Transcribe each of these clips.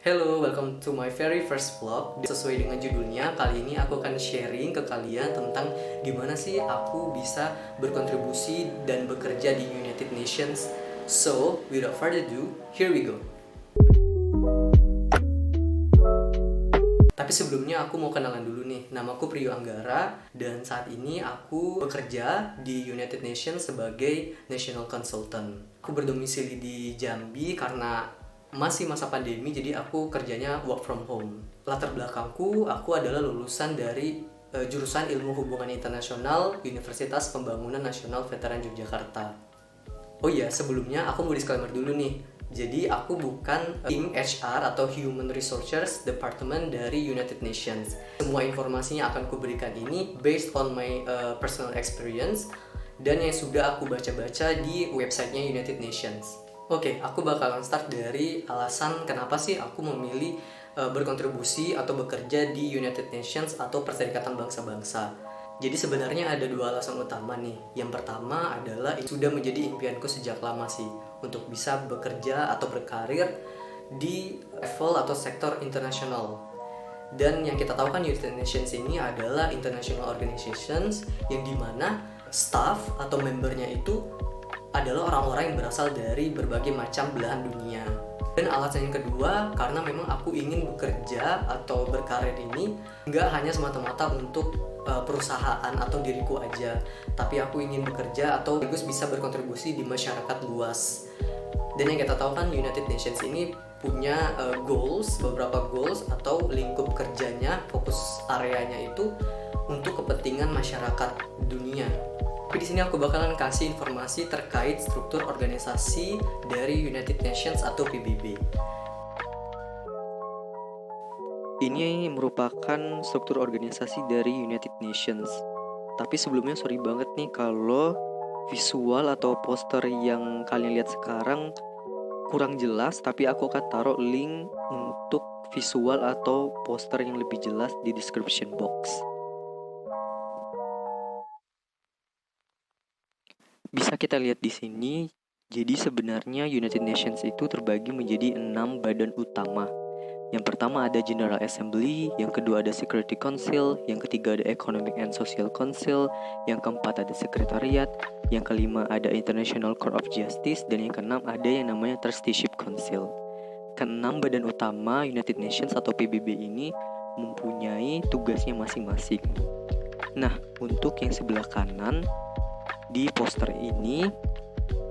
Hello, welcome to my very first vlog. Sesuai dengan judulnya, kali ini aku akan sharing ke kalian tentang gimana sih aku bisa berkontribusi dan bekerja di United Nations. So, without further ado, here we go. Tapi sebelumnya aku mau kenalan dulu nih. Namaku Priyo Anggara dan saat ini aku bekerja di United Nations sebagai National Consultant. Aku berdomisili di Jambi karena masih masa pandemi, jadi aku kerjanya work from home. Latar belakangku, aku adalah lulusan dari jurusan Ilmu Hubungan Internasional Universitas Pembangunan Nasional Veteran Yogyakarta. Oh iya, sebelumnya aku mau disclaimer dulu nih. Jadi aku bukan tim HR atau Human Resources Department dari United Nations. Semua informasinya akan kuberikan ini based on my personal experience dan yang sudah aku baca-baca di websitenya United Nations. Oke, aku bakalan start dari alasan kenapa sih aku memilih berkontribusi atau bekerja di United Nations atau Perserikatan Bangsa-Bangsa. Jadi sebenarnya ada dua alasan utama nih. Yang pertama adalah sudah menjadi impianku sejak lama sih untuk bisa bekerja atau berkarir di level atau sektor internasional. Dan yang kita tahu kan United Nations ini adalah international organizations yang dimana staff atau membernya itu adalah orang-orang yang berasal dari berbagai macam belahan dunia. Dan alasan yang kedua, karena memang aku ingin bekerja atau berkarir ini nggak hanya semata-mata untuk perusahaan atau diriku aja, tapi aku ingin bekerja atau bisa berkontribusi di masyarakat luas. Dan yang kita tahu kan United Nations ini punya beberapa goals atau lingkup kerjanya, fokus areanya itu untuk kepentingan masyarakat dunia. Tapi di sini aku bakalan kasih informasi terkait struktur organisasi dari United Nations atau PBB. Ini merupakan struktur organisasi dari United Nations. Tapi sebelumnya sorry banget nih kalau visual atau poster yang kalian lihat sekarang kurang jelas, tapi aku akan taruh link untuk visual atau poster yang lebih jelas di description box. Bisa kita lihat di sini, jadi sebenarnya United Nations itu terbagi menjadi 6 badan utama. Yang pertama ada General Assembly, yang kedua ada Security Council, yang ketiga ada Economic and Social Council, yang keempat ada Sekretariat, yang kelima ada International Court of Justice, dan yang keenam ada yang namanya Trusteeship Council. Keenam badan utama United Nations atau PBB ini mempunyai tugasnya masing-masing. Nah, untuk yang sebelah kanan di poster ini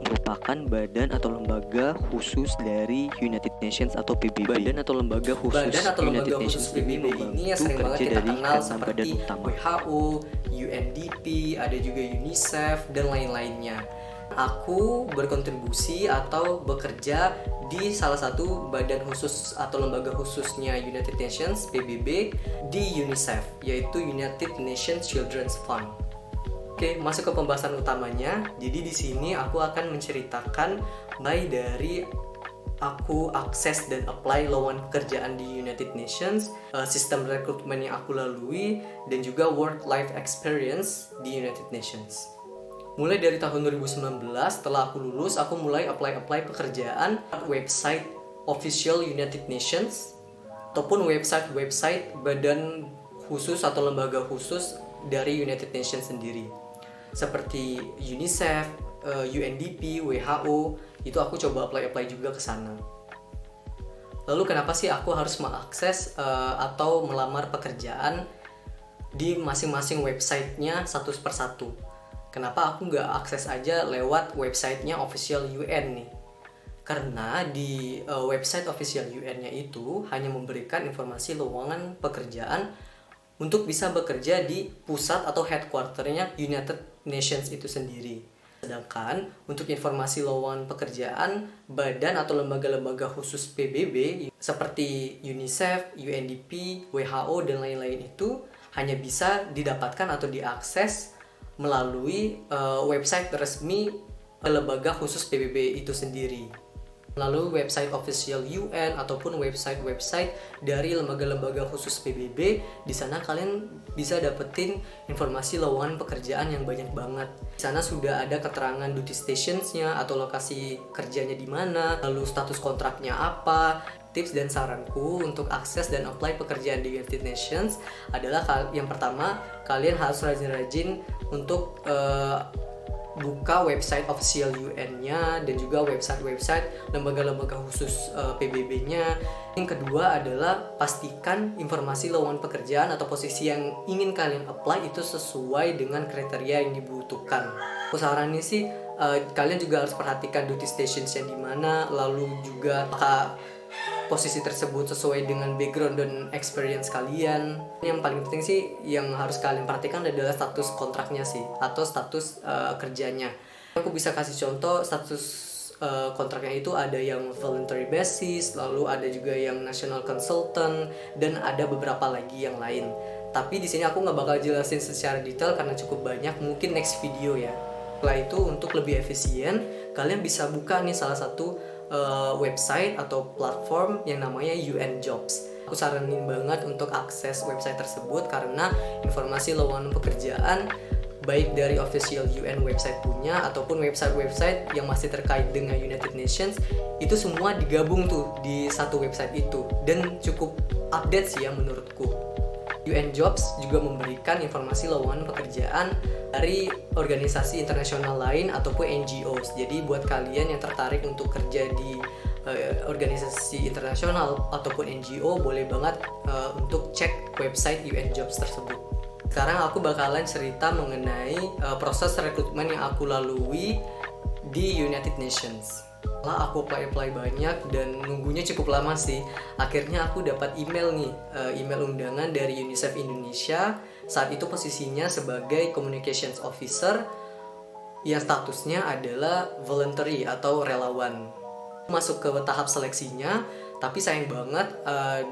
merupakan badan atau lembaga khusus dari United Nations atau PBB. Badan atau lembaga khusus United Nations PBB ini yang sering banget kita kenal seperti WHO, UNDP, ada juga UNICEF dan lain-lainnya. Aku berkontribusi atau bekerja di salah satu badan khusus atau lembaga khususnya United Nations PBB di UNICEF, yaitu United Nations Children's Fund. Oke, masuk ke pembahasan utamanya. Jadi di sini aku akan menceritakan mulai dari aku akses dan apply lowongan pekerjaan di United Nations, sistem rekrutmen yang aku lalui, dan juga work life experience di United Nations. Mulai dari tahun 2019, setelah aku lulus, aku mulai apply pekerjaan website official United Nations ataupun website badan khusus atau lembaga khusus dari United Nations sendiri. Seperti UNICEF, UNDP, WHO, itu aku coba apply juga ke sana. Lalu kenapa sih aku harus mengakses atau melamar pekerjaan di masing-masing websitenya satu persatu? Kenapa aku nggak akses aja lewat websitenya official UN nih? Karena di website official UN-nya itu hanya memberikan informasi lowongan pekerjaan untuk bisa bekerja di pusat atau headquarternya United Nations itu sendiri. Sedangkan untuk informasi lowongan pekerjaan badan atau lembaga-lembaga khusus PBB seperti UNICEF, UNDP, WHO dan lain-lain itu hanya bisa didapatkan atau diakses melalui website resmi lembaga khusus PBB itu sendiri. Lalu website official UN ataupun website dari lembaga-lembaga khusus PBB, di sana kalian bisa dapetin informasi lowongan pekerjaan yang banyak banget. Di sana sudah ada keterangan duty stationsnya atau lokasi kerjanya di mana, lalu status kontraknya apa, tips dan saranku untuk akses dan apply pekerjaan di United Nations adalah yang pertama, kalian harus rajin-rajin untuk buka website official UN-nya dan juga website lembaga-lembaga khusus PBB-nya. Yang kedua adalah pastikan informasi lowongan pekerjaan atau posisi yang ingin kalian apply itu sesuai dengan kriteria yang dibutuhkan. Aku saranin sih kalian juga harus perhatikan duty stationsnya di mana, lalu juga apakah posisi tersebut sesuai dengan background dan experience kalian. Yang paling penting sih yang harus kalian perhatikan adalah status kontraknya sih, atau status kerjanya. Aku bisa kasih contoh status kontraknya itu ada yang voluntary basis, lalu ada juga yang national consultant, dan ada beberapa lagi yang lain. Tapi di sini aku nggak bakal jelasin secara detail karena cukup banyak, mungkin next video ya. Setelah itu untuk lebih efisien, kalian bisa buka nih salah satu website atau platform yang namanya UN Jobs. Aku saranin banget untuk akses website tersebut karena informasi lowongan pekerjaan baik dari official UN website punya ataupun website-website yang masih terkait dengan United Nations itu semua digabung tuh di satu website itu dan cukup update sih ya menurutku. UN Jobs juga memberikan informasi lowongan pekerjaan dari organisasi internasional lain ataupun NGOs. Jadi buat kalian yang tertarik untuk kerja di organisasi internasional ataupun NGO, boleh banget untuk cek website UN Jobs tersebut. Sekarang aku bakalan cerita mengenai proses rekrutmen yang aku lalui di United Nations. Setelah aku apply banyak dan nunggunya cukup lama sih, akhirnya aku dapat email nih, email undangan dari UNICEF Indonesia. Saat itu posisinya sebagai communications officer yang statusnya adalah voluntary atau relawan. Masuk ke tahap seleksinya, tapi sayang banget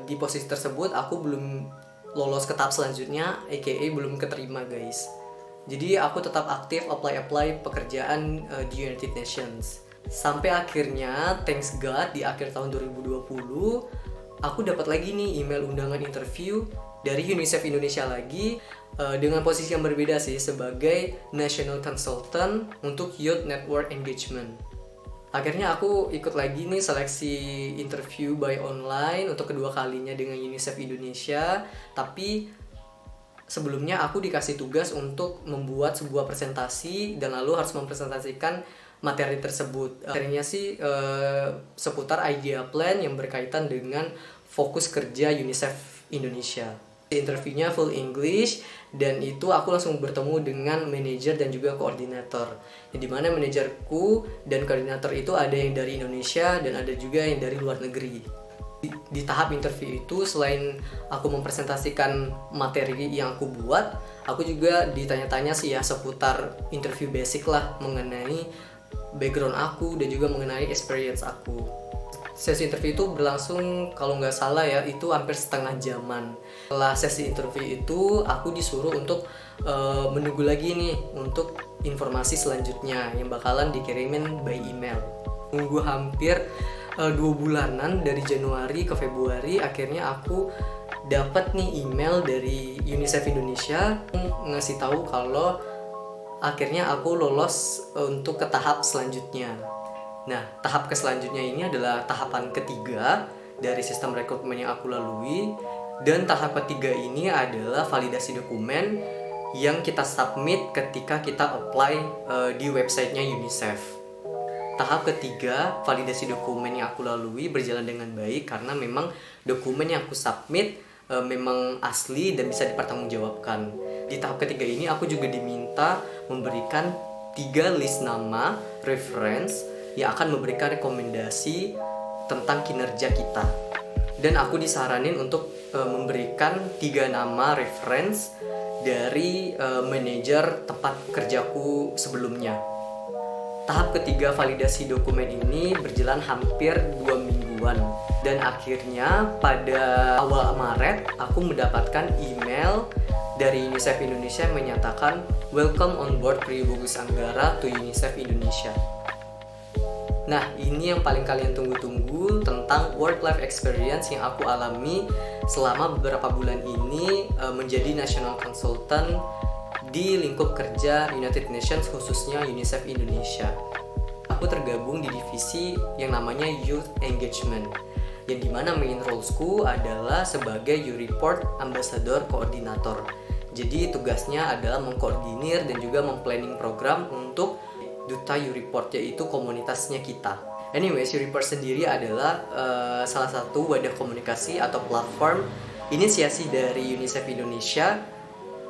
di posisi tersebut aku belum lolos ke tahap selanjutnya, aka belum keterima guys. Jadi aku tetap aktif apply pekerjaan di United Nations. Sampai akhirnya, thanks God, di akhir tahun 2020 aku dapat lagi nih email undangan interview dari UNICEF Indonesia lagi, dengan posisi yang berbeda sih, sebagai National Consultant untuk Youth Network Engagement. Akhirnya aku ikut lagi nih seleksi interview by online untuk kedua kalinya dengan UNICEF Indonesia. Tapi sebelumnya aku dikasih tugas untuk membuat sebuah presentasi dan lalu harus mempresentasikan materi tersebut. Materinya sih seputar idea plan yang berkaitan dengan fokus kerja UNICEF Indonesia. Interviewnya full English dan itu aku langsung bertemu dengan manajer dan juga koordinator. Yang dimana manajerku dan koordinator itu ada yang dari Indonesia dan ada juga yang dari luar negeri. Di tahap interview itu selain aku mempresentasikan materi yang aku buat, aku juga ditanya-tanya sih ya seputar interview basic lah mengenai background aku dan juga mengenai experience aku. Sesi interview itu berlangsung kalau nggak salah ya itu hampir setengah jaman. Setelah sesi interview itu aku disuruh untuk menunggu lagi nih untuk informasi selanjutnya yang bakalan dikirimin by email. Nunggu hampir 2 bulanan dari Januari ke Februari, akhirnya aku dapat nih email dari UNICEF Indonesia ngasih tahu kalau akhirnya aku lolos untuk ke tahap selanjutnya. Nah, tahap selanjutnya ini adalah tahapan ketiga dari sistem rekrutmen yang aku lalui. Dan tahap ketiga ini adalah validasi dokumen yang kita submit ketika kita apply di websitenya UNICEF. Tahap ketiga, validasi dokumen yang aku lalui berjalan dengan baik karena memang dokumen yang aku submit memang asli dan bisa dipertanggungjawabkan. Di tahap ketiga ini aku juga diminta memberikan 3 list nama reference yang akan memberikan rekomendasi tentang kinerja kita. Dan aku disaranin untuk memberikan 3 nama reference dari manajer tempat kerjaku sebelumnya. Tahap ketiga validasi dokumen ini berjalan hampir 2 mingguan. Dan akhirnya pada awal Maret aku mendapatkan email dari UNICEF Indonesia yang menyatakan welcome on board Priyo Bagus Anggara to UNICEF Indonesia. Nah, ini yang paling kalian tunggu-tunggu tentang work-life experience yang aku alami selama beberapa bulan ini menjadi National Consultant di lingkup kerja United Nations, khususnya UNICEF Indonesia. Aku tergabung di divisi yang namanya Youth Engagement. yang dimana main roles-ku adalah sebagai U-Report Ambassador Koordinator. Jadi tugasnya adalah mengkoordinir dan juga memplanning program untuk Duta U-Report, yaitu komunitasnya kita. Anyways, U-Report sendiri adalah salah satu wadah komunikasi atau platform inisiasi dari UNICEF Indonesia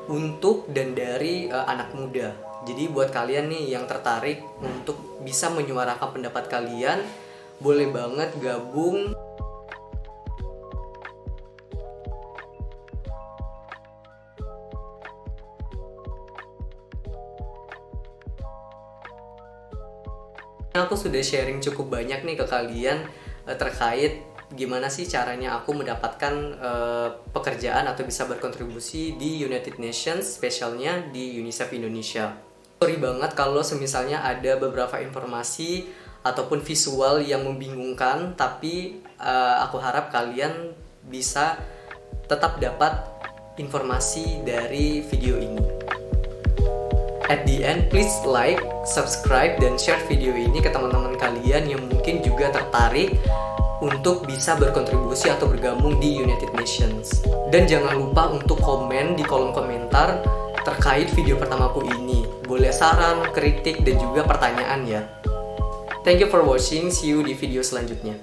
untuk dan dari anak muda. Jadi buat kalian nih yang tertarik untuk bisa menyuarakan pendapat kalian, boleh banget gabung. Aku sudah sharing cukup banyak nih ke kalian terkait gimana sih caranya aku mendapatkan pekerjaan atau bisa berkontribusi di United Nations, spesialnya di UNICEF Indonesia. Sorry banget kalau semisalnya ada beberapa informasi ataupun visual yang membingungkan, tapi aku harap kalian bisa tetap dapat informasi dari video ini. At the end, please like, subscribe, dan share video ini ke teman-teman kalian yang mungkin juga tertarik untuk bisa berkontribusi atau bergabung di United Nations. Dan jangan lupa untuk komen di kolom komentar terkait video pertamaku ini. Boleh saran, kritik, dan juga pertanyaan ya. Thank you for watching, see you di video selanjutnya.